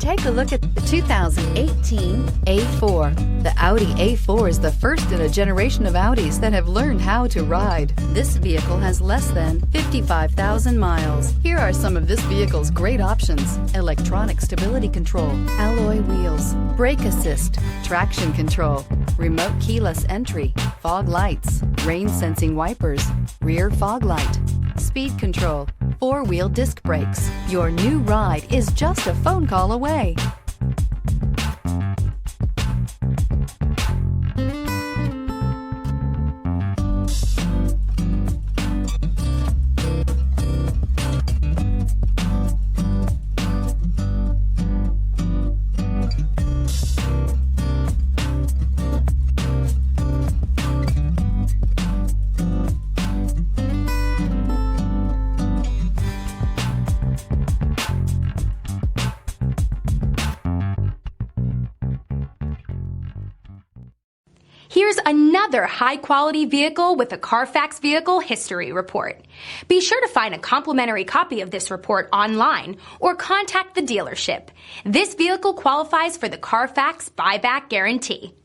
Take a look at the 2018 A4. The Audi A4 is the first in a generation of Audis that have learned how to ride. This vehicle has less than 55,000 miles. Here are some of this vehicle's great options: electronic stability control, alloy wheels, brake assist, traction control, remote keyless entry, fog lights, rain sensing wipers, rear fog light, speed control, four-wheel disc brakes. Your new ride is just a phone call away. Here's another high-quality vehicle with a Carfax Vehicle History Report. Be sure to find a complimentary copy of this report online or contact the dealership. This vehicle qualifies for the Carfax Buyback Guarantee.